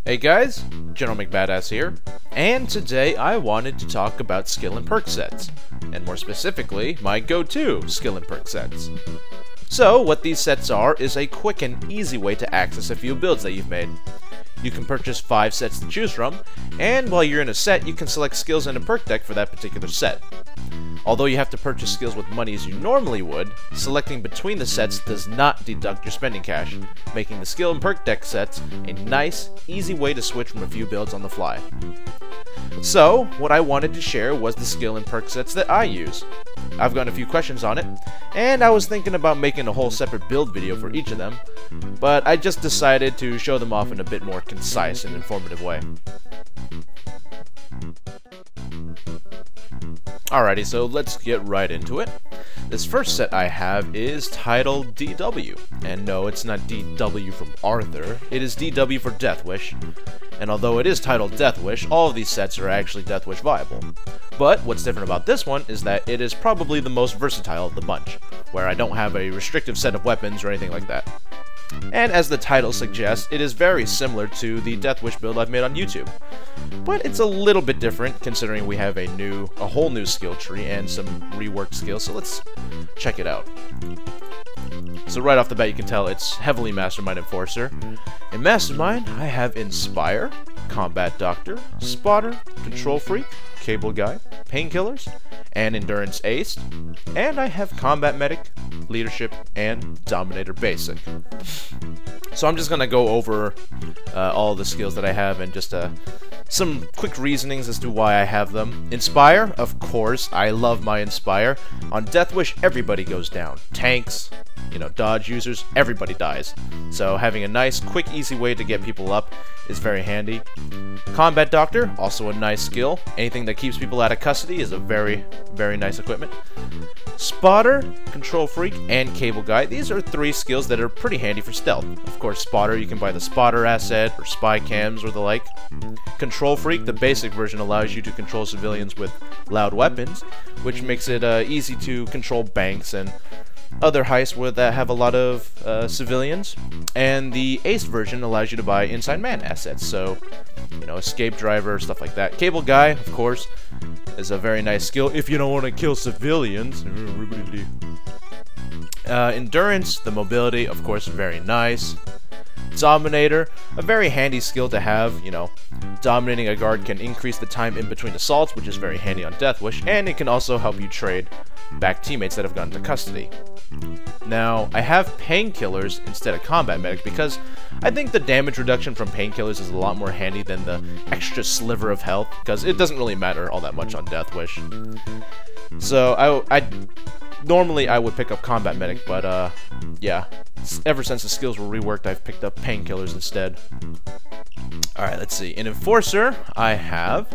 Hey guys, GeneralMcBadass here, and today I wanted to talk about skill and perk sets, and more specifically, my go-to skill and perk sets. So, what these sets are is a quick and easy way to access a few builds that you've made. You can purchase 5 sets to choose from, and while you're in a set, you can select skills in a perk deck for that particular set. Although you have to purchase skills with money as you normally would, selecting between the sets does not deduct your spending cash, making the skill and perk deck sets a nice, easy way to switch from a few builds on the fly. So, what I wanted to share was the skill and perk sets that I use. I've gotten a few questions on it, and I was thinking about making a whole separate build video for each of them, but I just decided to show them off in a bit more concise and informative way. Alrighty, so let's get right into it. This first set I have is titled DW, and no, it's not DW from Arthur, it is DW for Death Wish, and although it is titled Death Wish, all of these sets are actually Death Wish viable. But what's different about this one is that it is probably the most versatile of the bunch, where I don't have a restrictive set of weapons or anything like that. And as the title suggests, it is very similar to the Death Wish build I've made on YouTube. But it's a little bit different considering we have a whole new skill tree and some reworked skills, so let's check it out. So right off the bat you can tell it's heavily Mastermind Enforcer. In Mastermind I have Inspire, Combat Doctor, Spotter, Control Freak, Cable Guy, Painkillers, and Endurance Ace, and I have Combat Medic, Leadership, and Dominator Basic. So I'm just going to go over all the skills that I have and just some quick reasonings as to why I have them. Inspire, of course, I love my Inspire. On Death Wish, everybody goes down. Tanks, dodge users, everybody dies. So having a nice, quick, easy way to get people up is very handy. Combat Doctor, also a nice skill. Anything that keeps people out of custody is a very, very nice equipment. Spotter, Control Freak, and Cable Guy. These are 3 skills that are pretty handy for stealth. Of course, Spotter, you can buy the Spotter asset, or spy cams, or the like. Control Freak, the basic version, allows you to control civilians with loud weapons, which makes it easy to control banks and other heists that have a lot of civilians. And the Ace version allows you to buy Inside Man assets, so, escape driver, stuff like that. Cable Guy, of course, is a very nice skill if you don't want to kill civilians. Endurance, the mobility, of course, very nice. Dominator, a very handy skill to have. Dominating a guard can increase the time in between assaults, which is very handy on Death Wish, and it can also help you trade back teammates that have gone into custody. Now, I have Painkillers instead of Combat Medic because I think the damage reduction from Painkillers is a lot more handy than the extra sliver of health, because it doesn't really matter all that much on Death Wish. So, normally I would pick up Combat Medic, but yeah, ever since the skills were reworked, I've picked up Painkillers instead. Alright, let's see. In Enforcer, I have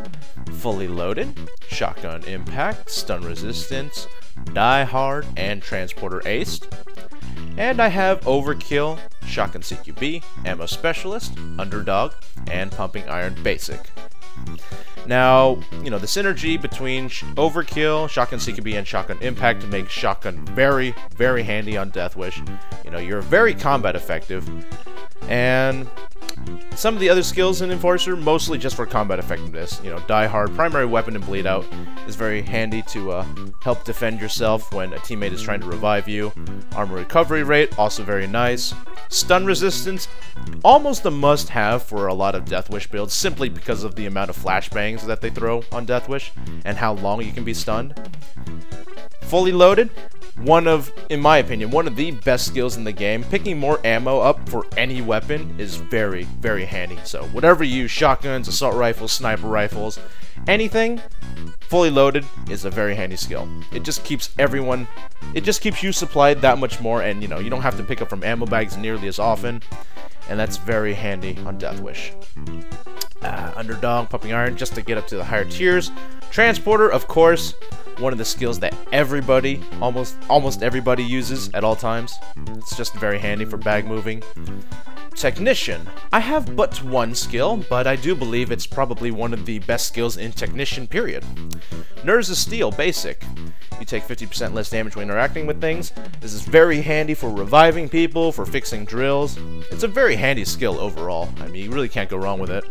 Fully Loaded, Shotgun Impact, Stun Resistance, Die Hard, and Transporter Aced. And I have Overkill, Shotgun CQB, Ammo Specialist, Underdog, and Pumping Iron Basic. Now, the synergy between Overkill, Shotgun CQB, and Shotgun Impact makes Shotgun very, very handy on Death Wish. You're very combat effective, and some of the other skills in Enforcer, mostly just for combat effectiveness. Die Hard, primary weapon and bleed out, is very handy to help defend yourself when a teammate is trying to revive you. Armor recovery rate, also very nice. Stun resistance, almost a must-have for a lot of Death Wish builds, simply because of the amount of flashbangs that they throw on Death Wish, and how long you can be stunned. Fully Loaded, in my opinion, one of the best skills in the game. Picking more ammo up for any weapon is very, very handy. So whatever you use, shotguns, assault rifles, sniper rifles, anything, Fully Loaded is a very handy skill. It just keeps you supplied that much more, and you don't have to pick up from ammo bags nearly as often, and that's very handy on Death Wish. Underdog, Pumping Iron, just to get up to the higher tiers. Transporter, of course, one of the skills that everybody, almost everybody uses at all times. It's just very handy for bag moving. Technician. I have but one skill, but I do believe it's probably one of the best skills in Technician, period. Nerves of Steel, basic. You take 50% less damage when interacting with things. This is very handy for reviving people, for fixing drills. It's a very handy skill overall. I mean, you really can't go wrong with it.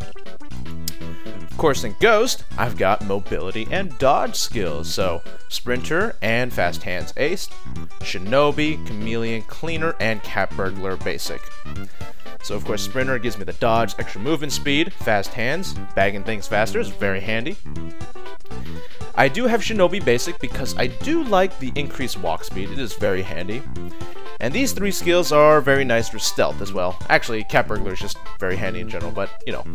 Of course, in Ghost, I've got mobility and dodge skills. So, Sprinter and Fast Hands Aced, Shinobi, Chameleon, Cleaner, and Cat Burglar Basic. So, of course, Sprinter gives me the dodge, extra movement speed, Fast Hands, bagging things faster is very handy. I do have Shinobi Basic because I do like the increased walk speed. It is very handy. And these three skills are very nice for stealth as well. Actually, Cat Burglar is just very handy in general, but, you know.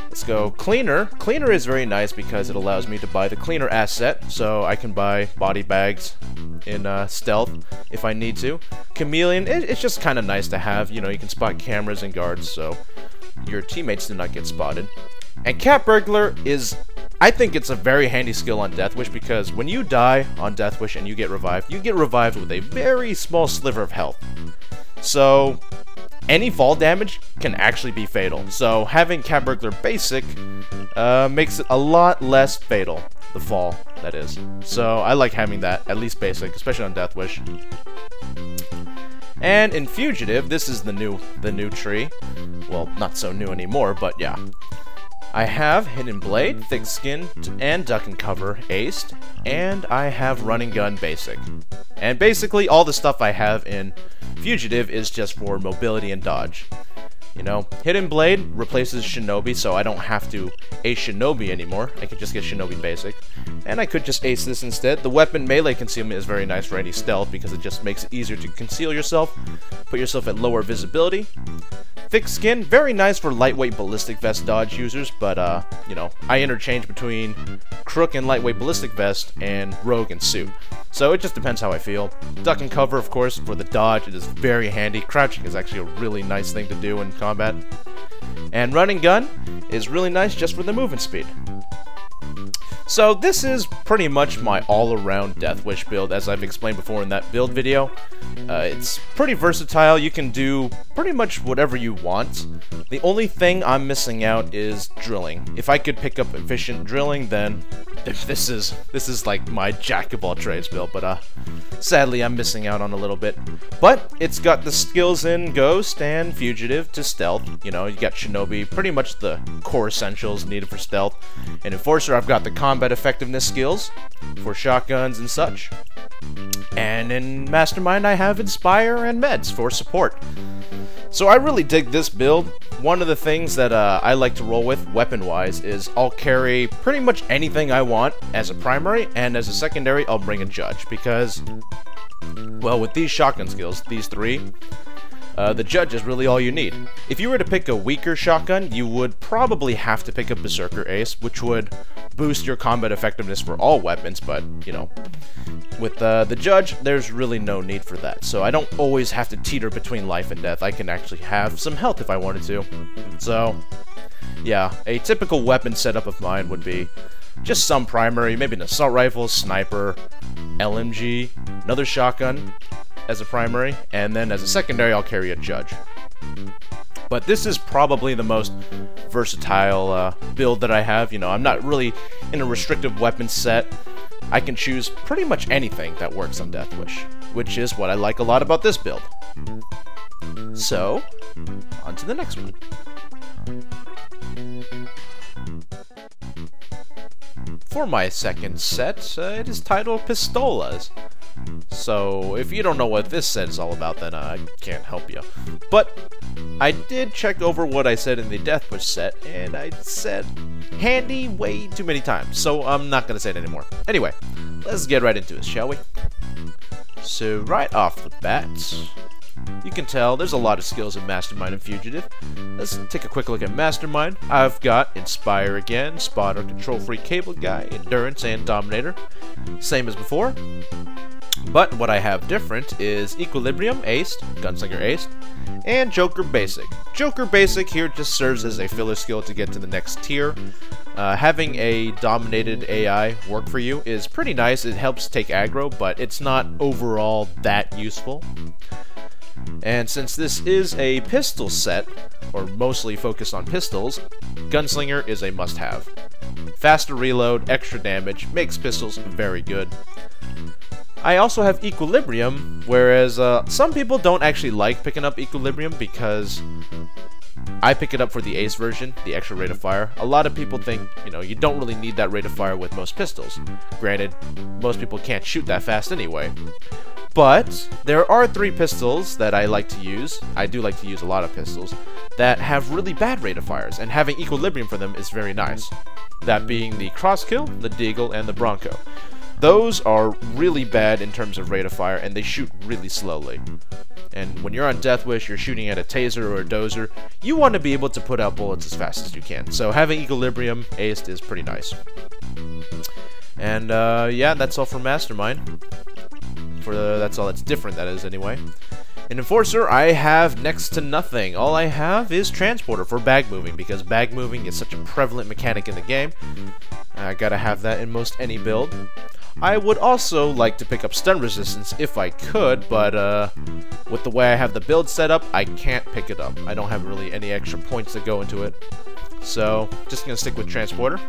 Let's go Cleaner. Cleaner is very nice because it allows me to buy the Cleaner asset, so I can buy body bags in stealth if I need to. Chameleon, it's just kind of nice to have. You know, you can spot cameras and guards, so your teammates do not get spotted. And Cat Burglar is, I think it's a very handy skill on Death Wish because when you die on Death Wish and you get revived with a very small sliver of health. So any fall damage can actually be fatal. So having Cat Burglar Basic makes it a lot less fatal, the fall, that is. So I like having that, at least basic, especially on Death Wish. And in Fugitive, this is the new tree. Well, not so new anymore, but yeah. I have Hidden Blade, Thick Skin, and Duck and Cover aced, and I have Run and Gun Basic. And basically, all the stuff I have in Fugitive is just for mobility and dodge. You know, Hidden Blade replaces Shinobi, so I don't have to ace Shinobi anymore. I can just get Shinobi Basic. And I could just ace this instead. The weapon melee concealment is very nice for any stealth because it just makes it easier to conceal yourself, put yourself at lower visibility. Thick Skin, very nice for lightweight ballistic vest dodge users, but you know, I interchange between Crook and lightweight ballistic vest and Rogue and Suit. So it just depends how I feel. Duck and Cover, of course, for the dodge, it is very handy. Crouching is actually a really nice thing to do in combat. And Run and Gun is really nice just for the movement speed. So this is pretty much my all-around Death Wish build, as I've explained before in that build video. It's pretty versatile. You can do pretty much whatever you want. The only thing I'm missing out is drilling. If I could pick up efficient drilling, then this is like my jack-of-all-trades build, but sadly I'm missing out on a little bit. But it's got the skills in Ghost and Fugitive to stealth. You know, you got Shinobi, pretty much the core essentials needed for stealth. In Enforcer, I've got the combat effectiveness skills for shotguns and such. And in Mastermind, I have Inspire and Meds for support. So I really dig this build. One of the things that I like to roll with, weapon-wise, is I'll carry pretty much anything I want as a primary, and as a secondary, I'll bring a Judge, because, well, with these shotgun skills, these three, the Judge is really all you need. If you were to pick a weaker shotgun, you would probably have to pick a Berserker Ace, which would boost your combat effectiveness for all weapons, but, you know, with the Judge, there's really no need for that. So I don't always have to teeter between life and death. I can actually have some health if I wanted to. So, yeah, a typical weapon setup of mine would be just some primary, maybe an assault rifle, sniper, LMG, another shotgun as a primary, and then as a secondary I'll carry a Judge. But this is probably the most versatile build that I have. You know, I'm not really in a restrictive weapon set. I can choose pretty much anything that works on Death Wish, which is what I like a lot about this build. So, on to the next one. For my second set, it is titled Pistolas. So, if you don't know what this set is all about, then I can't help you. But I did check over what I said in the Death Wish set, and I said handy way too many times, so I'm not going to say it anymore. Anyway, let's get right into this, shall we? So, right off the bat, you can tell there's a lot of skills in Mastermind and Fugitive. Let's take a quick look at Mastermind. I've got Inspire again, Spotter, Control Freak, Cable Guy, Endurance, and Dominator. Same as before. But what I have different is Equilibrium aced, Gunslinger aced, and Joker Basic. Joker Basic here just serves as a filler skill to get to the next tier. Having a dominated AI work for you is pretty nice. It helps take aggro, but it's not overall that useful. And since this is a pistol set, or mostly focused on pistols, Gunslinger is a must-have. Faster reload, extra damage, makes pistols very good. I also have Equilibrium, whereas some people don't actually like picking up Equilibrium because I pick it up for the Ace version, the extra rate of fire. A lot of people think, you know, you don't really need that rate of fire with most pistols. Granted, most people can't shoot that fast anyway. But there are 3 pistols that I like to use. I do like to use a lot of pistols that have really bad rate of fires, and having Equilibrium for them is very nice. That being the Crosskill, the Deagle, and the Bronco. Those are really bad in terms of rate of fire, and they shoot really slowly. And when you're on Death Wish, you're shooting at a taser or a dozer, you want to be able to put out bullets as fast as you can. So having Equilibrium aced is pretty nice. And yeah, that's all for Mastermind. That's all that's different, that is, anyway. In Enforcer, I have next to nothing. All I have is Transporter for bag moving, because bag moving is such a prevalent mechanic in the game. I gotta have that in most any build. I would also like to pick up stun resistance if I could, but with the way I have the build set up, I can't pick it up. I don't have really any extra points that go into it. So, just gonna stick with Transporter.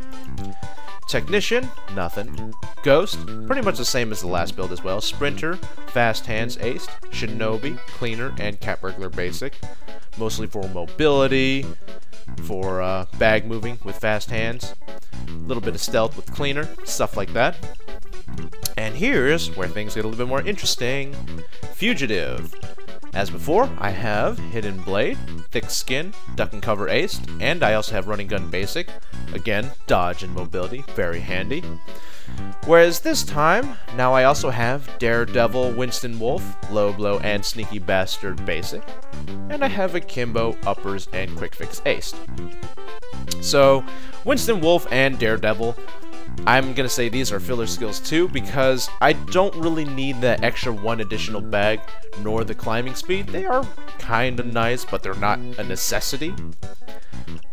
Technician, nothing. Ghost, pretty much the same as the last build as well. Sprinter, Fast Hands aced. Shinobi, Cleaner, and Cat Burglar basic. Mostly for mobility, for bag moving with Fast Hands. A little bit of stealth with Cleaner, stuff like that. And here's where things get a little bit more interesting. Fugitive. As before, I have Hidden Blade, Thick Skin, Duck and Cover aced, and I also have Running Gun basic. Again, dodge and mobility, very handy. Whereas this time, now I also have Daredevil, Winston Wolf, Low Blow, and Sneaky Bastard basic. And I have Akimbo, Uppers, and Quick Fix aced. So, Winston Wolf and Daredevil, I'm gonna say these are filler skills too, because I don't really need that extra 1 additional bag, nor the climbing speed. They are kinda nice, but they're not a necessity.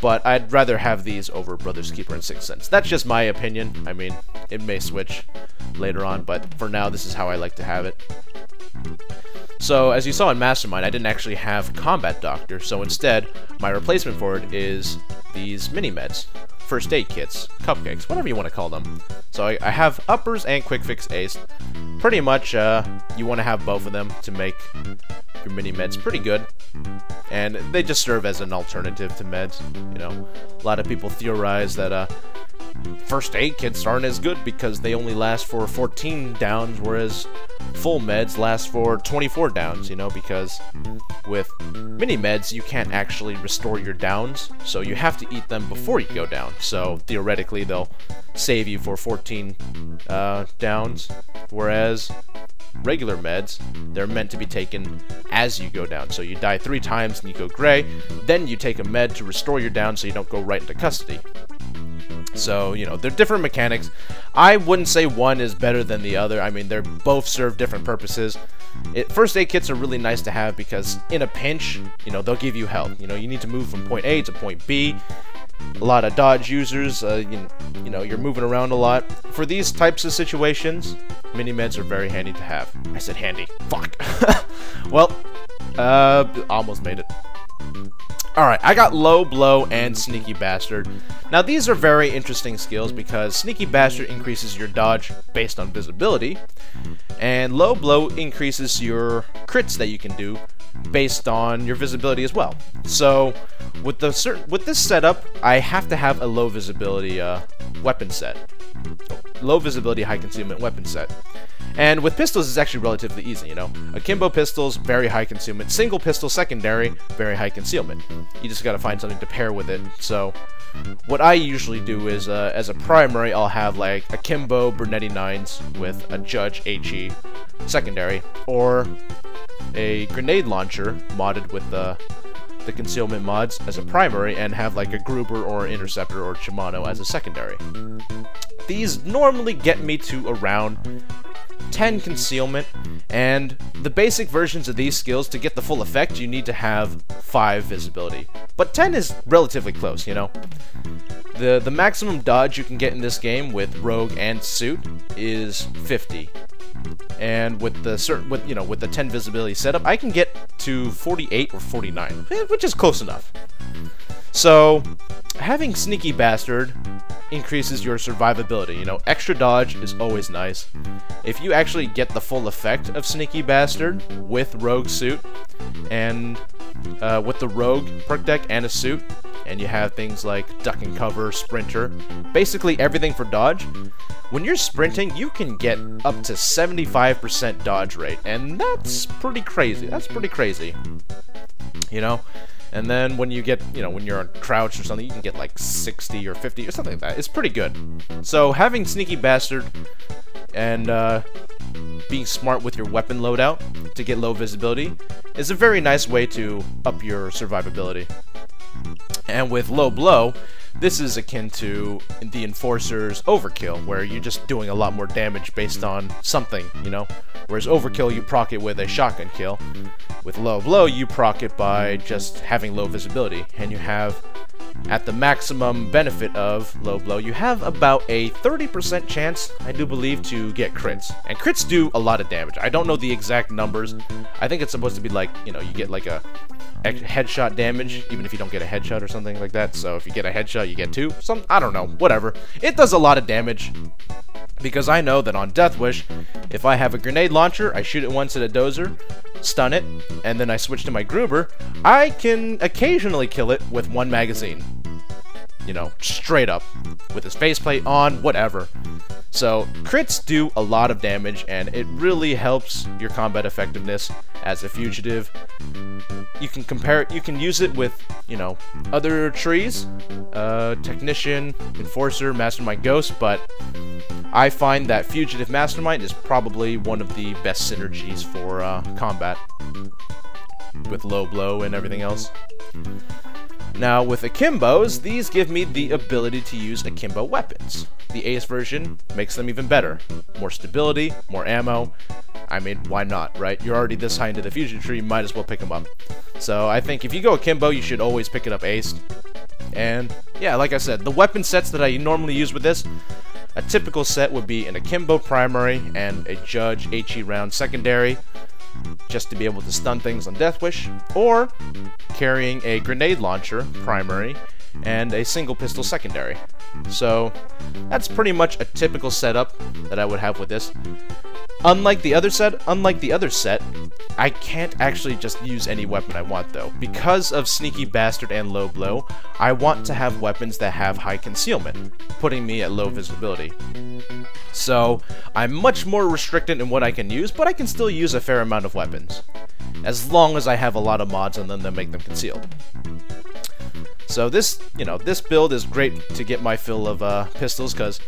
But I'd rather have these over Brother's Keeper and Sixth Sense. That's just my opinion. I mean, it may switch later on, but for now, this is how I like to have it. So, as you saw in Mastermind, I didn't actually have Combat Doctor, so instead, my replacement for it is these mini-meds. First aid kits, cupcakes, whatever you want to call them. So I have Uppers and Quick Fix aced. Pretty much, you want to have both of them to make your mini-meds pretty good. And they just serve as an alternative to meds. You know, a lot of people theorize that first aid kits aren't as good because they only last for 14 downs, whereas full meds last for 24 downs, you know, because with mini meds you can't actually restore your downs, so you have to eat them before you go down. So theoretically they'll save you for 14 downs, whereas regular meds, they're meant to be taken as you go down. So you die 3 times and you go gray, then you take a med to restore your down so you don't go right into custody. So, you know, they're different mechanics. I wouldn't say one is better than the other. I mean, they both serve different purposes. First aid kits are really nice to have because in a pinch, you know, they'll give you health. You know, you need to move from point A to point B. A lot of dodge users, you know, you're moving around a lot. For these types of situations, mini-meds are very handy to have. I said handy. Fuck. Well, almost made it. Alright, I got Low Blow and Sneaky Bastard. Now these are very interesting skills because Sneaky Bastard increases your dodge based on visibility, and Low Blow increases your crits that you can do based on your visibility as well. So with this setup, I have to have a low visibility weapon set. Low visibility, high concealment weapon set. And with pistols, it's actually relatively easy, you know. Akimbo pistols, very high concealment. Single pistol, secondary, very high concealment. You just gotta find something to pair with it. So, what I usually do is, as a primary, I'll have, like, Akimbo Bernetti 9s with a Judge HE secondary, or a grenade launcher modded with the concealment mods as a primary, and have, like, a Gruber or Interceptor or Shimano as a secondary. These normally get me to around 10 concealment, and the basic versions of these skills, to get the full effect, you need to have 5 visibility. But 10 is relatively close, you know. The maximum dodge you can get in this game with Rogue and Suit is 50. And with the 10 visibility setup, I can get to 48 or 49, which is close enough. So, having Sneaky Bastard increases your survivability. You know, extra dodge is always nice. If you actually get the full effect of Sneaky Bastard with Rogue Suit, and with the Rogue perk deck and a suit, and you have things like Duck and Cover, Sprinter, basically everything for dodge, when you're sprinting, you can get up to 75% dodge rate, and that's pretty crazy. That's pretty crazy. You know? And then when you get, you know, when you're on crouch or something, you can get like 60 or 50 or something like that. It's pretty good. So having Sneaky Bastard and being smart with your weapon loadout to get low visibility is a very nice way to up your survivability. And with Low Blow, this is akin to the Enforcer's Overkill, where you're just doing a lot more damage based on something, you know? Whereas Overkill, you proc it with a shotgun kill. With Low Blow, you proc it by just having low visibility, and you have, at the maximum benefit of Low Blow, you have about a 30% chance, I do believe, to get crits. And crits do a lot of damage. I don't know the exact numbers. I think it's supposed to be like, you know, you get like a headshot damage, even if you don't get a headshot or something like that. So if you get a headshot, you get 2. I don't know, whatever. It does a lot of damage, because I know that on Death Wish, if I have a grenade launcher, I shoot it once at a dozer, stun it, and then I switch to my Gruber, I can occasionally kill it with 1 magazine. You know, straight up, with his faceplate on, whatever. So, crits do a lot of damage, and it really helps your combat effectiveness as a fugitive. You can compare it, you can use it with, you know, other trees, Technician, Enforcer, Mastermind, Ghost, but I find that Fugitive Mastermind is probably one of the best synergies for combat, with Low Blow and everything else. Now, with Akimbos, these give me the ability to use Akimbo weapons. The Ace version makes them even better. More stability, more ammo. I mean, why not, right? You're already this high into the fusion tree, might as well pick them up. So I think if you go Akimbo, you should always pick it up Ace. And yeah, like I said, the weapon sets that I normally use with this, a typical set would be an Akimbo primary and a Judge HE round secondary, just to be able to stun things on Death Wish, or carrying a grenade launcher primary and a single pistol secondary. So that's pretty much a typical setup that I would have with this. Unlike the other set, I can't actually just use any weapon I want though. Because of Sneaky Bastard and Low Blow, I want to have weapons that have high concealment, putting me at low visibility. So I'm much more restricted in what I can use, but I can still use a fair amount of weapons, as long as I have a lot of mods on them that make them concealed. So this, you know, this build is great to get my fill of pistols, because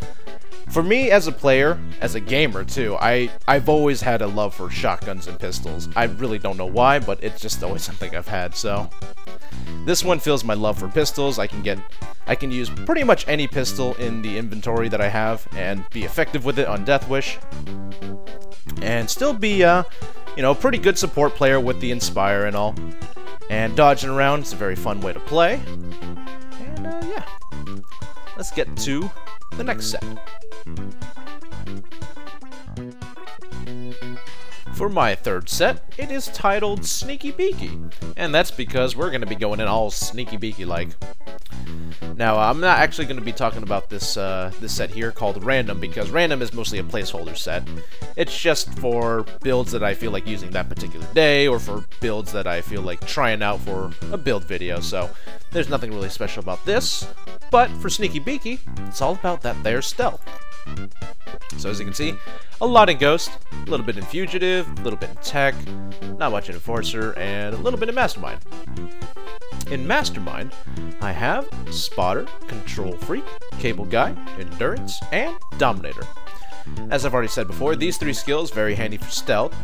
for me as a player, as a gamer too, I've always had a love for shotguns and pistols. I really don't know why, but it's just always something I've had, so this one fills my love for pistols. I can use pretty much any pistol in the inventory that I have and be effective with it on Death Wish, and still be you know, pretty good support player with the Inspire and all. And dodging around is a very fun way to play. And yeah, let's get to the next set. For my third set, it is titled Sneaky Beaky, and that's because we're going to be going in all Sneaky Beaky-like. Now, I'm not actually going to be talking about this this set here called Random, because Random is mostly a placeholder set. It's just for builds that I feel like using that particular day, or for builds that I feel like trying out for a build video, so there's nothing really special about this. But for Sneaky Beaky, it's all about that there stealth. So as you can see, a lot in Ghost, a little bit in Fugitive, a little bit in Tech, not much in Enforcer, and a little bit in Mastermind. In Mastermind, I have Spotter, Control Freak, Cable Guy, Endurance, and Dominator. As I've already said before, these 3 skills very handy for stealth,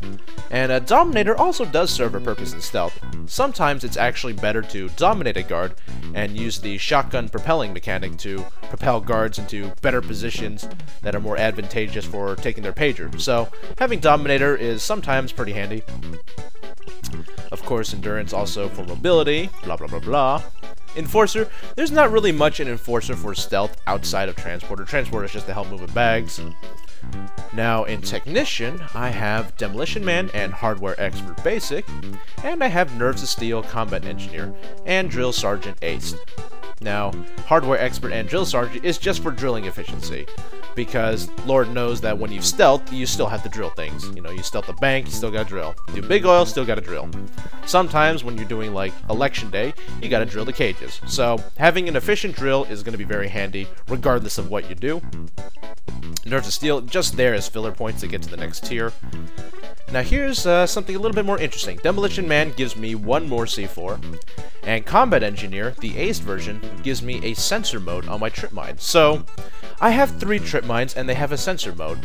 and Dominator also does serve a purpose in stealth. Sometimes it's actually better to dominate a guard and use the shotgun propelling mechanic to propel guards into better positions that are more advantageous for taking their pager. So having Dominator is sometimes pretty handy. Of course, Endurance also for mobility, blah blah blah blah. Enforcer, there's not really much in Enforcer for stealth outside of Transporter. Transporter is just to help moving bags. Now, in Technician, I have Demolition Man and Hardware Expert Basic, and I have Nerves of Steel Combat Engineer and Drill Sergeant Ace. Now, Hardware Expert and Drill Sergeant is just for drilling efficiency, because Lord knows that when you've stealthed, you still have to drill things. You know, you stealth the bank, you still gotta drill. Do big oil, still gotta drill. Sometimes when you're doing like election day, you gotta drill the cages. So having an efficient drill is gonna be very handy, regardless of what you do. Nerves of Steel, just there as filler points to get to the next tier. Now here's something a little bit more interesting. Demolition Man gives me one more C4, and Combat Engineer, the aced version, gives me a sensor mode on my trip mine. So I have 3 trip mines and they have a sensor mode,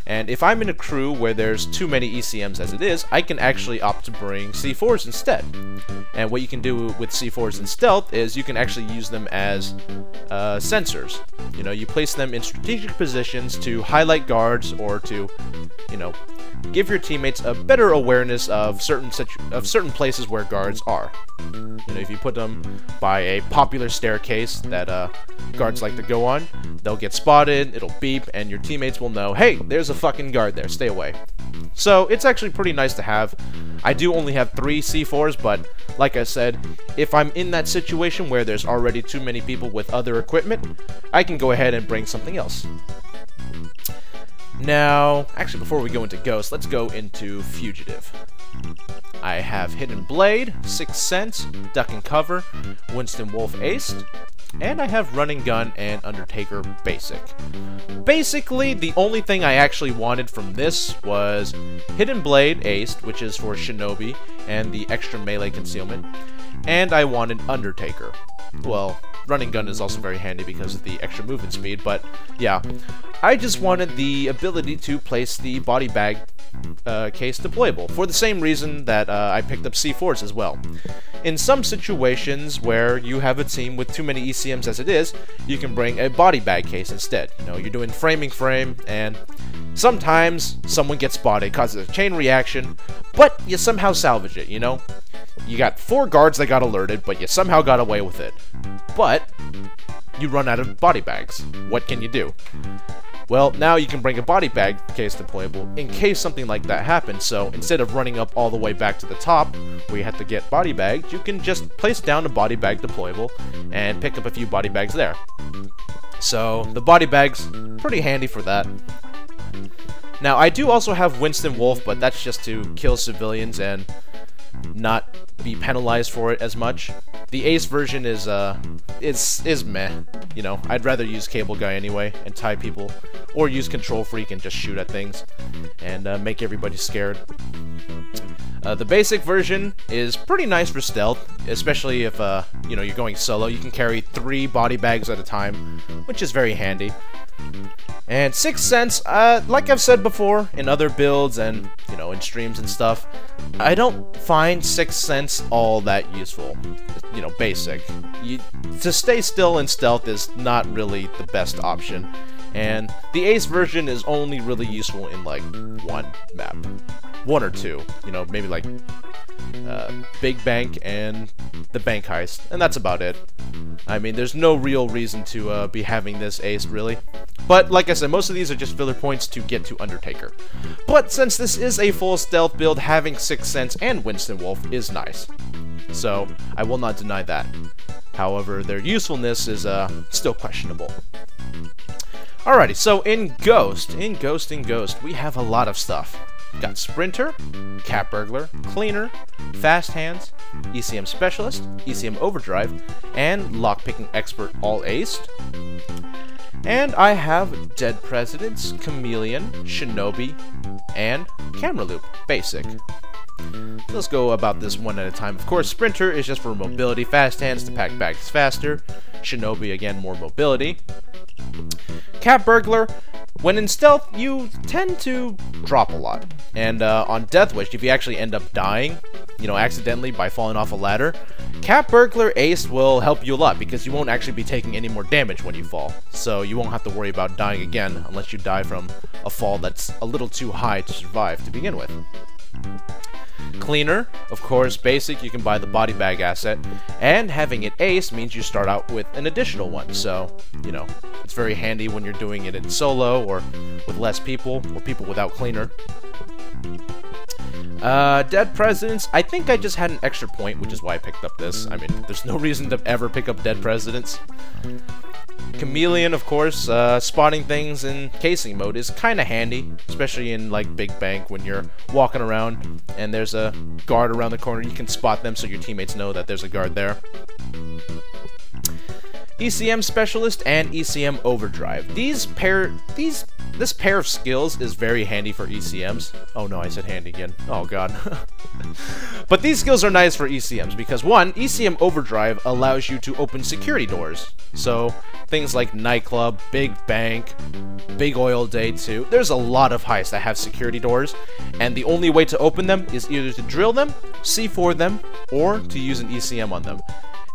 and if I'm in a crew where there's too many ECMs as it is, I can actually opt to bring C4s instead. And what you can do with C4s in stealth is you can actually use them as sensors. You know, you place them in strategic positions to highlight guards or to, you know, give your teammates a better awareness of certain places where guards are. You know, if you put them by a popular staircase that guards like to go on, they'll get spotted, it'll beep, and your teammates will know, hey, there's a fucking guard there, stay away. So it's actually pretty nice to have. I do only have 3 C4s, but like I said, if I'm in that situation where there's already too many people with other equipment, I can go ahead and bring something else. Now, actually before we go into Ghost, let's go into Fugitive. I have Hidden Blade, Sixth Sense, Duck and Cover, Winston Wolf Aced, and I have Running Gun and Undertaker Basic. Basically, the only thing I actually wanted from this was Hidden Blade Aced, which is for Shinobi, and the extra melee concealment, and I wanted Undertaker. Well, Running Gun is also very handy because of the extra movement speed, but yeah, I just wanted the ability to place the body bag case deployable, for the same reason that I picked up C4s as well. In some situations where you have a team with too many ECMs as it is, you can bring a body bag case instead. You know, you're doing framing frame, and sometimes someone gets spotted, causes a chain reaction, but you somehow salvage it, you know? You got 4 guards that got alerted, but you somehow got away with it. But you run out of body bags. What can you do? Well, now you can bring a body bag case deployable in case something like that happens. So instead of running up all the way back to the top where you have to get body bags, you can just place down a body bag deployable and pick up a few body bags there. So the body bag's pretty handy for that. Now I do also have Winston Wolf, but that's just to kill civilians and not be penalized for it as much. The ace version is meh. You know, I'd rather use Cable Guy anyway and tie people, or use Control Freak and just shoot at things and make everybody scared. The basic version is pretty nice for stealth, especially if you know, you're going solo. You can carry 3 body bags at a time, which is very handy. And Sixth Sense, like I've said before in other builds and, you know, in streams and stuff, I don't find Sixth Sense all that useful. You know, basic. To stay still in stealth is not really the best option. And the ace version is only really useful in like 1 map. 1 or 2, you know, maybe like Big Bank and the bank heist, and that's about it. I mean, there's no real reason to be having this ace, really. But like I said, most of these are just filler points to get to Undertaker. But since this is a full stealth build, having Sixth Sense and Winston Wolf is nice. So I will not deny that. However, their usefulness is still questionable. Alrighty, so in Ghost, we have a lot of stuff. We've got Sprinter, Cat Burglar, Cleaner, Fast Hands, ECM Specialist, ECM Overdrive, and Lockpicking Expert all aced. And I have Dead Presidents, Chameleon, Shinobi, and Camera Loop basic. Let's go about this one at a time. Of course, Sprinter is just for mobility, Fast Hands to pack bags faster, Shinobi again more mobility. Cat Burglar, when in stealth, you tend to drop a lot. And on Death Wish, if you actually end up dying, you know, accidentally by falling off a ladder, Cat Burglar Ace will help you a lot because you won't actually be taking any more damage when you fall. So you won't have to worry about dying again unless you die from a fall that's a little too high to survive to begin with. Cleaner, of course, basic, you can buy the body bag asset, and having it ace means you start out with an additional one, so, you know, it's very handy when you're doing it in solo, or with less people, or people without cleaner. Dead Presidents, I think I just had an extra point, which is why I picked up this. I mean, there's no reason to ever pick up Dead Presidents. Chameleon, of course, spotting things in casing mode is kind of handy, especially in, like, Big Bank when you're walking around and there's a guard around the corner. You can spot them so your teammates know that there's a guard there. ECM Specialist and ECM Overdrive. This pair of skills is very handy for ECMs. Oh no, I said handy again. Oh god. But these skills are nice for ECMs because, one, ECM Overdrive allows you to open security doors. So, things like Nightclub, Big Bank, Big Oil Day 2. There's a lot of heists that have security doors, and the only way to open them is either to drill them, C4 them, or to use an ECM on them.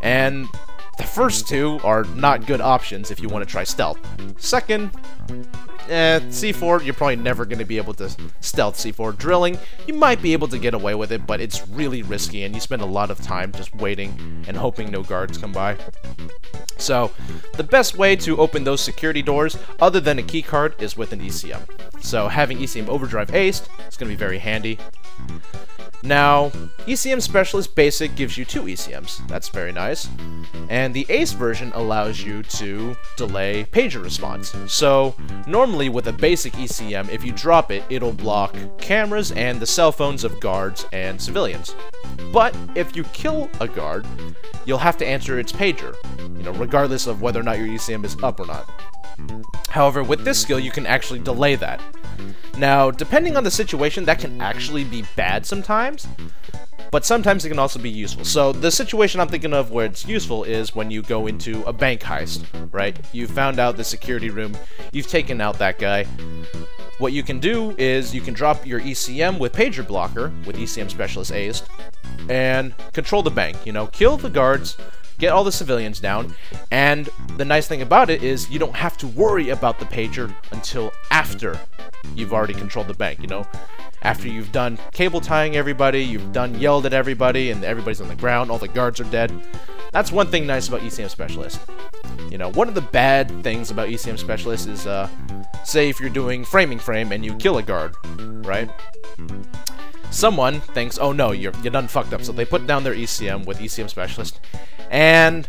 And the first two are not good options if you want to try stealth. Second, C4, you're probably never going to be able to stealth C4. Drilling, you might be able to get away with it, but it's really risky, and you spend a lot of time just waiting and hoping no guards come by. So, the best way to open those security doors, other than a keycard, is with an ECM. So, having ECM Overdrive aced is going to be very handy. Now, ECM Specialist Basic gives you 2 ECMs. That's very nice. And the Ace version allows you to delay pager response. So, normally with a basic ECM, if you drop it, it'll block cameras and the cell phones of guards and civilians. But if you kill a guard, you'll have to answer its pager, regardless of whether or not your ECM is up or not. However, with this skill, you can actually delay that. Now, depending on the situation, that can actually be bad sometimes, but sometimes it can also be useful. So, the situation I'm thinking of where it's useful is when you go into a bank heist, right? You found out the security room, you've taken out that guy. What you can do is you can drop your ECM with pager blocker, with ECM Specialist aced, and control the bank, kill the guards, get all the civilians down, and the nice thing about it is you don't have to worry about the pager until after you've already controlled the bank, after you've done cable tying everybody, you've done yelled at everybody, and everybody's on the ground, all the guards are dead. That's one thing nice about ECM Specialist. One of the bad things about ECM Specialist is, say if you're doing framing frame and you kill a guard, right? Someone thinks, oh no, you're done fucked up, so they put down their ECM with ECM Specialist, and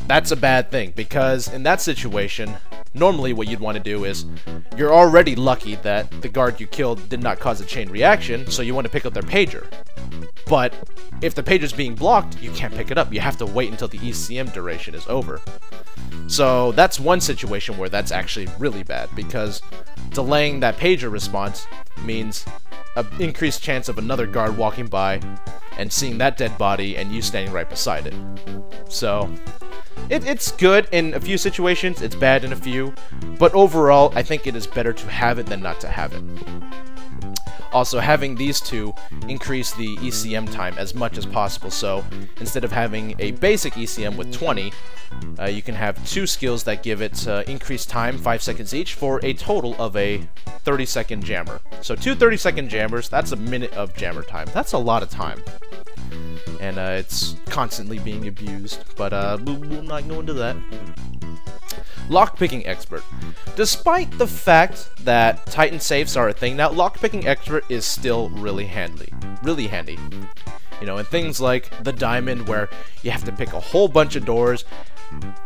that's a bad thing, because in that situation, normally what you'd want to do is, you're already lucky that the guard you killed did not cause a chain reaction, so you want to pick up their pager. But if the pager's being blocked, you can't pick it up. You have to wait until the ECM duration is over. So that's one situation where that's actually really bad, because delaying that pager response means an increased chance of another guard walking by and seeing that dead body and you standing right beside it. So it's good in a few situations, it's bad in a few, but overall I think it is better to have it than not to have it. Also, having these two increase the ECM time as much as possible, so instead of having a basic ECM with 20, you can have 2 skills that give it increased time, 5 seconds each, for a total of a 30-second jammer. So 2 30-second jammers, that's a minute of jammer time. That's a lot of time. And it's constantly being abused, but we'll not go into that. Lockpicking Expert. Despite the fact that Titan safes are a thing now, Lockpicking Expert is still really handy. And things like the Diamond, where you have to pick a whole bunch of doors,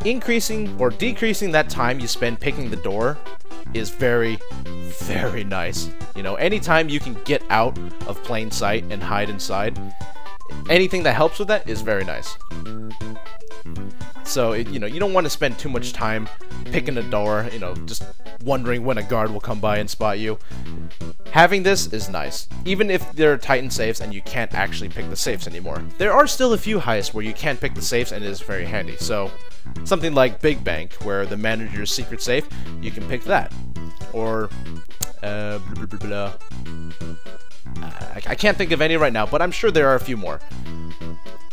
increasing or decreasing that time you spend picking the door is very, very nice. Anytime you can get out of plain sight and hide inside, anything that helps with that is very nice. So, you don't want to spend too much time picking a door, just wondering when a guard will come by and spot you. Having this is nice, even if there are Titan safes and you can't actually pick the safes anymore. There are still a few heists where you can't pick the safes and it is very handy, so something like Big Bank, where the manager's secret safe, you can pick that. Or, I can't think of any right now, but I'm sure there are a few more.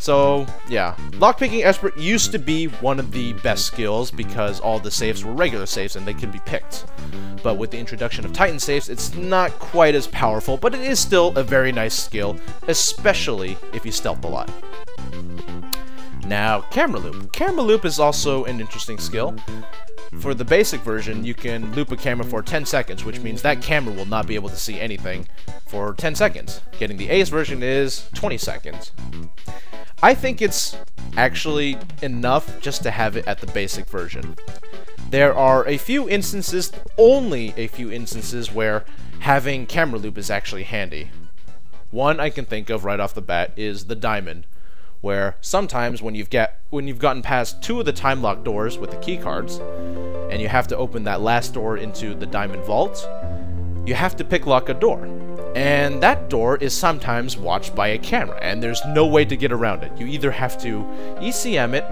So, yeah. Lockpicking Expert used to be one of the best skills because all the safes were regular safes and they could be picked. But with the introduction of Titan safes, it's not quite as powerful, but it is still a very nice skill, especially if you stealth a lot. Now, camera loop. Camera loop is also an interesting skill. For the basic version, you can loop a camera for 10 seconds, which means that camera will not be able to see anything for 10 seconds. Getting the ace version is 20 seconds. I think it's actually enough just to have it at the basic version. There are a few instances, only a few instances, where having camera loop is actually handy. One I can think of right off the bat is the diamond, where sometimes when you've gotten past 2 of the time lock doors with the key cards, and you have to open that last door into the diamond vault, you have to pick lock a door. And that door is sometimes watched by a camera, and there's no way to get around it. You either have to ECM it,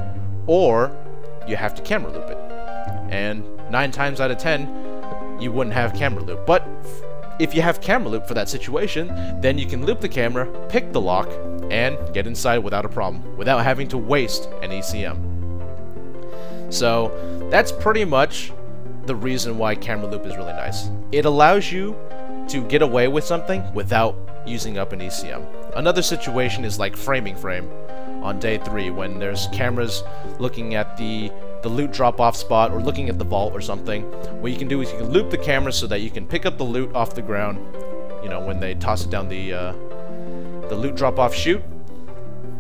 or you have to camera loop it. And 9 times out of 10, you wouldn't have camera loop. But if you have camera loop for that situation, then you can loop the camera, pick the lock, and get inside without a problem, without having to waste an ECM. So that's pretty much the reason why camera loop is really nice. It allows you to get away with something without using up an ECM. Another situation is like framing frame on day 3, when there's cameras looking at the loot drop-off spot or looking at the vault or something. What you can do is you can loop the camera so that you can pick up the loot off the ground, you know, when they toss it down the loot drop-off chute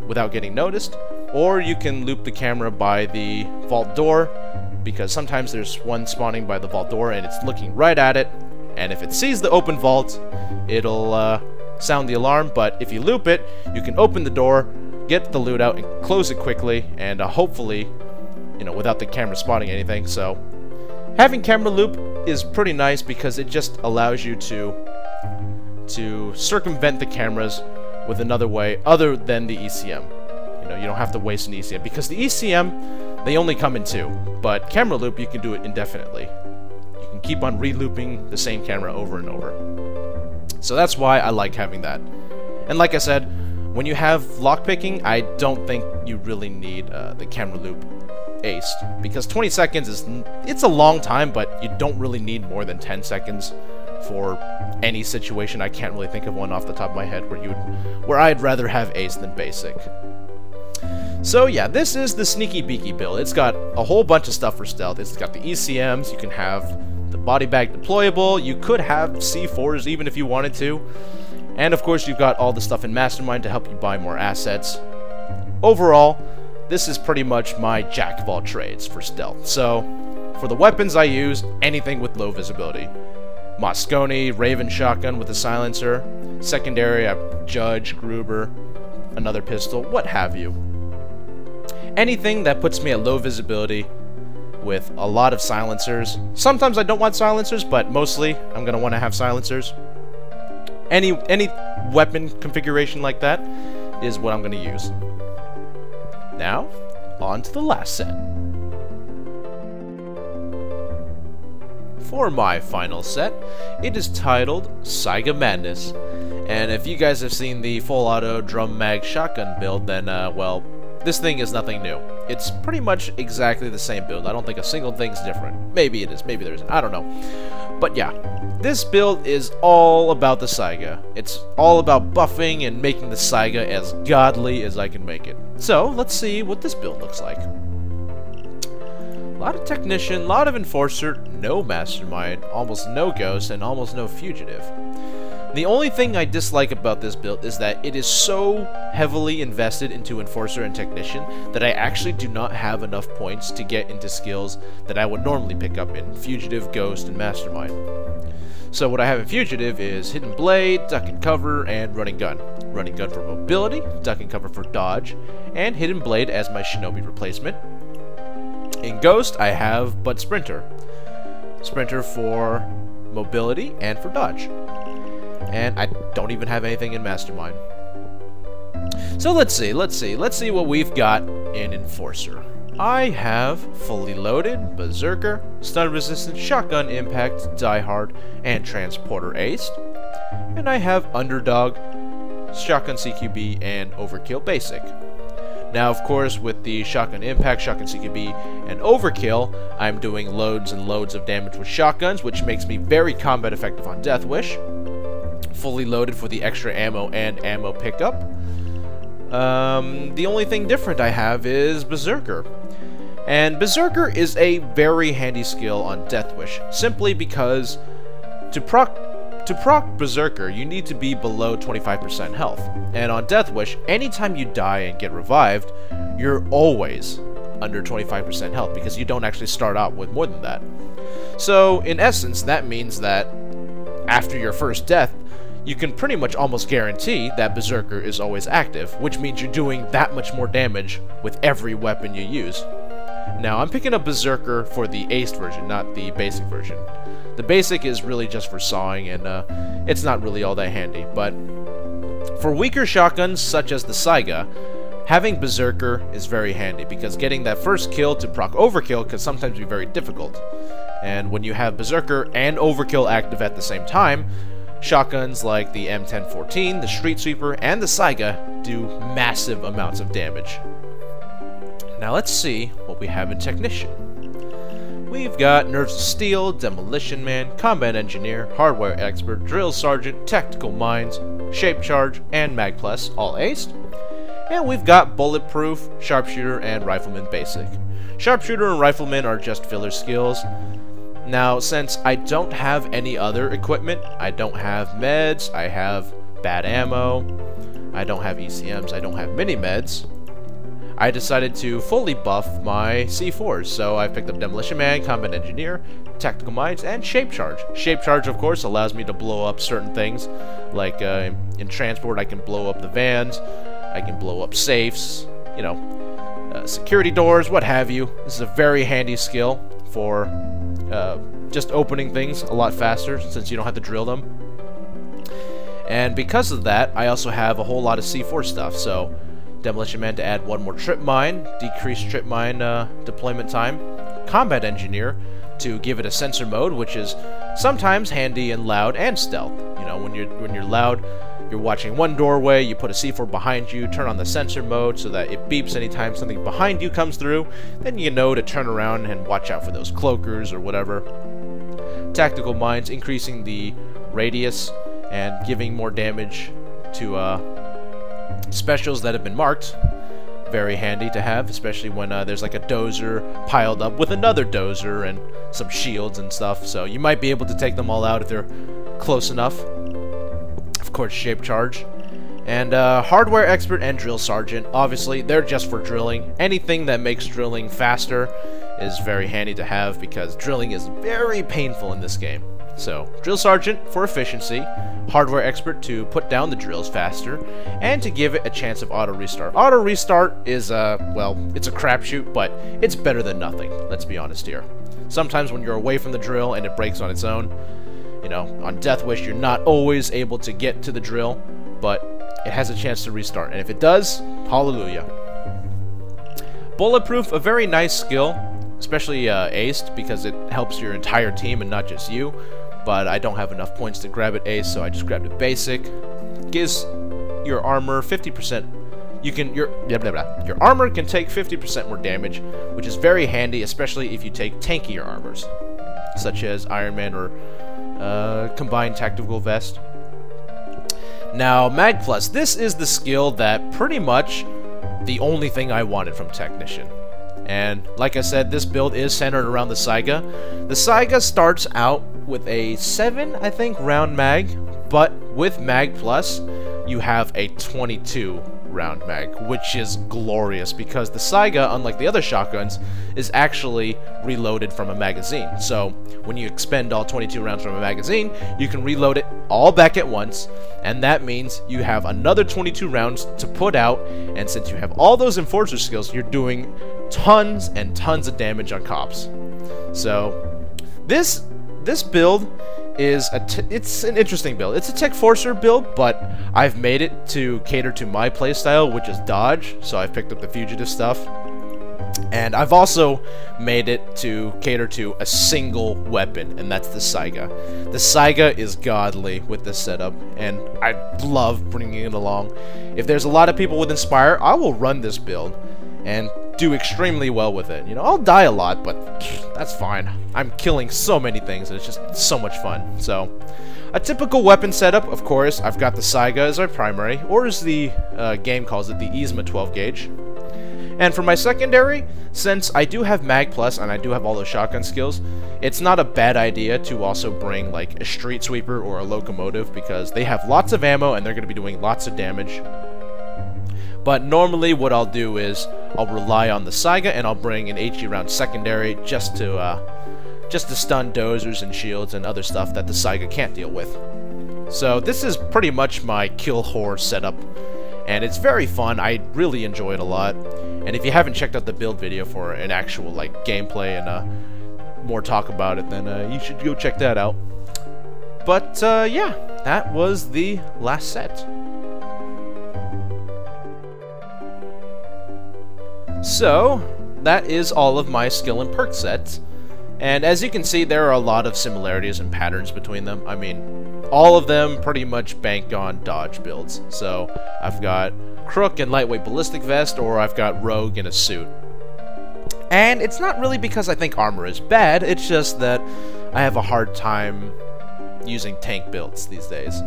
without getting noticed, or you can loop the camera by the vault door, because sometimes there's one spawning by the vault door and it's looking right at it, and if it sees the open vault, it'll sound the alarm. But if you loop it, you can open the door, get the loot out, and close it quickly, and hopefully, you know, without the camera spotting anything. So having camera loop is pretty nice because it just allows you to circumvent the cameras with another way other than the ECM. You know, you don't have to waste an ECM, because the ECM, they only come in 2, but camera loop, you can do it indefinitely. You can keep on re-looping the same camera over and over. So that's why I like having that. And like I said, when you have lockpicking, I don't think you really need the camera loop aced, because 20 seconds it's a long time, but you don't really need more than 10 seconds for any situation. I can't really think of one off the top of my head where I'd rather have ace than basic. So yeah, this is the Sneaky Beaky build. It's got a whole bunch of stuff for stealth. It's got the ECMs, you can have the body bag deployable, you could have C4s even if you wanted to, and of course you've got all the stuff in Mastermind to help you buy more assets. Overall, this is pretty much my jack of all trades for stealth. So, for the weapons I use, anything with low visibility. Moscone, Raven shotgun with a silencer. Secondary, I have Judge, Gruber, another pistol, what have you. Anything that puts me at low visibility with a lot of silencers. Sometimes I don't want silencers, but mostly I'm going to want to have silencers. Any weapon configuration like that is what I'm going to use. Now, on to the last set. For my final set, it is titled Saiga Madness. And if you guys have seen the full auto drum mag shotgun build, then, well, this thing is nothing new. It's pretty much exactly the same build. I don't think a single thing's different. Maybe it is, maybe there isn't, I don't know. But yeah, this build is all about the Saiga. It's all about buffing and making the Saiga as godly as I can make it. So, let's see what this build looks like. A lot of Technician, a lot of Enforcer, no Mastermind, almost no Ghost, and almost no Fugitive. The only thing I dislike about this build is that it is so heavily invested into Enforcer and Technician that I actually do not have enough points to get into skills that I would normally pick up in Fugitive, Ghost, and Mastermind. So what I have in Fugitive is Hidden Blade, Duck and Cover, and Running Gun. Running Gun for mobility, Duck and Cover for dodge, and Hidden Blade as my Shinobi replacement. In Ghost, I have Bud Sprinter. Sprinter for mobility and for dodge. And I don't even have anything in Mastermind. So let's see what we've got in Enforcer. I have Fully Loaded, Berserker, Stun Resistant, Shotgun Impact, Die Hard, and Transporter Aced. And I have Underdog, Shotgun CQB, and Overkill Basic. Now, of course, with the Shotgun Impact, Shotgun CQB, and Overkill, I'm doing loads and loads of damage with shotguns, which makes me very combat effective on Death Wish. Fully Loaded for the extra ammo and ammo pickup. The only thing different I have is Berserker. And Berserker is a very handy skill on Death Wish, simply because to proc Berserker, you need to be below 25% health. And on Death Wish, anytime you die and get revived, you're always under 25% health, because you don't actually start out with more than that. So, in essence, that means that after your first death, you can pretty much almost guarantee that Berserker is always active, which means you're doing that much more damage with every weapon you use. Now, I'm picking up Berserker for the aced version, not the basic version. The basic is really just for sawing, and it's not really all that handy, but for weaker shotguns such as the Saiga, having Berserker is very handy, because getting that first kill to proc Overkill can sometimes be very difficult. And when you have Berserker and Overkill active at the same time, shotguns like the M1014, the Street Sweeper, and the Saiga do massive amounts of damage. Now let's see what we have in Technician. We've got Nerves of Steel, Demolition Man, Combat Engineer, Hardware Expert, Drill Sergeant, Tactical Minds, Shape Charge, and Mag Plus, all aced. And we've got Bulletproof, Sharpshooter, and Rifleman Basic. Sharpshooter and Rifleman are just filler skills. Now, since I don't have any other equipment, I don't have meds, I have bad ammo, I don't have ECMs, I don't have mini-meds, I decided to fully buff my C4s, so I picked up Demolition Man, Combat Engineer, Tactical Minds, and Shape Charge. Shape Charge, of course, allows me to blow up certain things, like in transport I can blow up the vans, I can blow up safes, you know, security doors, what have you. This is a very handy skill for just opening things a lot faster, since you don't have to drill them. And because of that, I also have a whole lot of C4 stuff, so Demolition Man to add one more trip mine, decrease trip mine deployment time, Combat Engineer to give it a sensor mode, which is sometimes handy in loud and stealth. You know, when you're loud, you're watching one doorway, you put a C4 behind you, turn on the sensor mode so that it beeps anytime something behind you comes through, then you know to turn around and watch out for those cloakers or whatever. Tactical Minds, increasing the radius and giving more damage to specials that have been marked. Very handy to have, especially when there's like a dozer piled up with another dozer and some shields and stuff, so you might be able to take them all out if they're close enough. Of course, Shape Charge. And Hardware Expert and Drill Sergeant, obviously, they're just for drilling. Anything that makes drilling faster is very handy to have, because drilling is very painful in this game. So, Drill Sergeant for efficiency, Hardware Expert to put down the drills faster, and to give it a chance of auto restart. Auto restart is, well, it's a crapshoot, but it's better than nothing, let's be honest here. Sometimes when you're away from the drill and it breaks on its own, you know, on Death Wish you're not always able to get to the drill, but it has a chance to restart, and if it does, hallelujah. Bulletproof, a very nice skill, especially aced, because it helps your entire team and not just you. But I don't have enough points to grab it ace, so I just grabbed it basic. Gives your armor 50%. Your armor can take 50% more damage, which is very handy, especially if you take tankier armors, such as Iron Man or Combined Tactical Vest. Now, Mag Plus. This is the skill that pretty much the only thing I wanted from Technician. And like I said, this build is centered around the Saiga. The Saiga starts out with a 7, I think, round mag, but with Mag Plus, you have a 22 round mag, which is glorious, because the Saiga, unlike the other shotguns, is actually reloaded from a magazine. So when you expend all 22 rounds from a magazine, you can reload it all back at once, and that means you have another 22 rounds to put out, and since you have all those Enforcer skills, you're doing tons and tons of damage on cops. So this build is it's an interesting build. It's a Tech Forcer build, but I've made it to cater to my playstyle, which is dodge, so I've picked up the fugitive stuff. And I've also made it to cater to a single weapon, and that's the Saiga. The Saiga is godly with this setup, and I love bringing it along. If there's a lot of people with Inspire, I will run this build and do extremely well with it. You know, I'll die a lot, but that's fine. I'm killing so many things, and it's just so much fun. So, a typical weapon setup, of course, I've got the Saiga as our primary, or as the game calls it, the Yzma 12 gauge. And for my secondary, since I do have Mag Plus and I do have all those shotgun skills, it's not a bad idea to also bring like a Street Sweeper or a Locomotive, because they have lots of ammo and they're going to be doing lots of damage. But normally what I'll do is I'll rely on the Saiga and I'll bring an HE round secondary just to stun dozers and shields and other stuff that the Saiga can't deal with. So this is pretty much my kill whore setup, and it's very fun. I really enjoy it a lot. And if you haven't checked out the build video for an actual like gameplay and more talk about it, then you should go check that out. But yeah, that was the last set. So that is all of my skill and perk sets. And as you can see, there are a lot of similarities and patterns between them. I mean, all of them pretty much bank on dodge builds. So I've got Crook and lightweight ballistic vest, or I've got Rogue in a suit. And it's not really because I think armor is bad, it's just that I have a hard time using tank builds these days.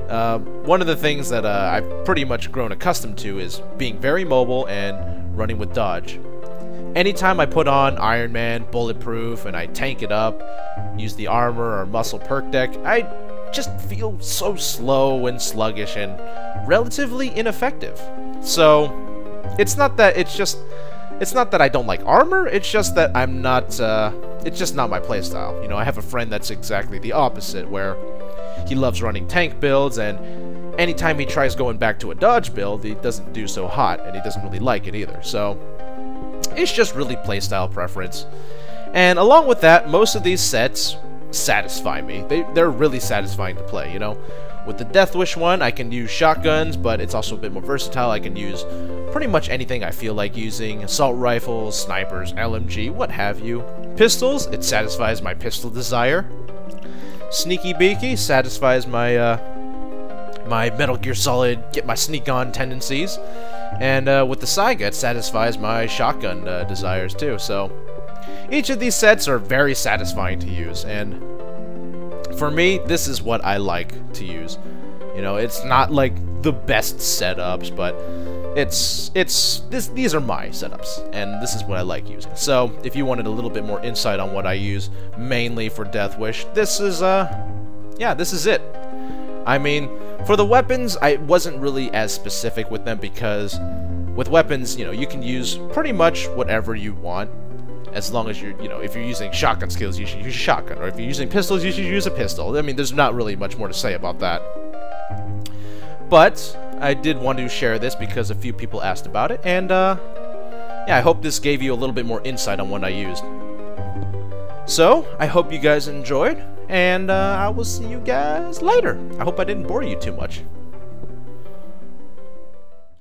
One of the things that I've pretty much grown accustomed to is being very mobile and running with dodge. Anytime I put on Iron Man, Bulletproof, and I tank it up, use the armor or muscle perk deck, I just feel so slow and sluggish and relatively ineffective. So it's not that I don't like armor, it's just that I'm not it's just not my playstyle. You know, I have a friend that's exactly the opposite, where he loves running tank builds, and anytime he tries going back to a dodge build, he doesn't do so hot, and he doesn't really like it either. So it's just really playstyle preference. And along with that, most of these sets satisfy me. They're really satisfying to play, you know? With the Death Wish one, I can use shotguns, but it's also a bit more versatile. I can use pretty much anything I feel like using. Assault rifles, snipers, LMG, what have you. Pistols, it satisfies my pistol desire. Sneaky Beaky satisfies my my Metal Gear Solid get my sneak on tendencies. And with the Saiga, it satisfies my shotgun desires too. So each of these sets are very satisfying to use, and for me, this is what I like to use. You know, it's not like the best setups, but these are my setups, and this is what I like using. So if you wanted a little bit more insight on what I use mainly for Death Wish, this is yeah, this is it. I mean, for the weapons, I wasn't really as specific with them, because with weapons, you know, you can use pretty much whatever you want, as long as you're, you know, if you're using shotgun skills, you should use a shotgun, or if you're using pistols, you should use a pistol. I mean, there's not really much more to say about that. But I did want to share this because a few people asked about it, and yeah, I hope this gave you a little bit more insight on what I used. So, I hope you guys enjoyed, and I will see you guys later. I hope I didn't bore you too much.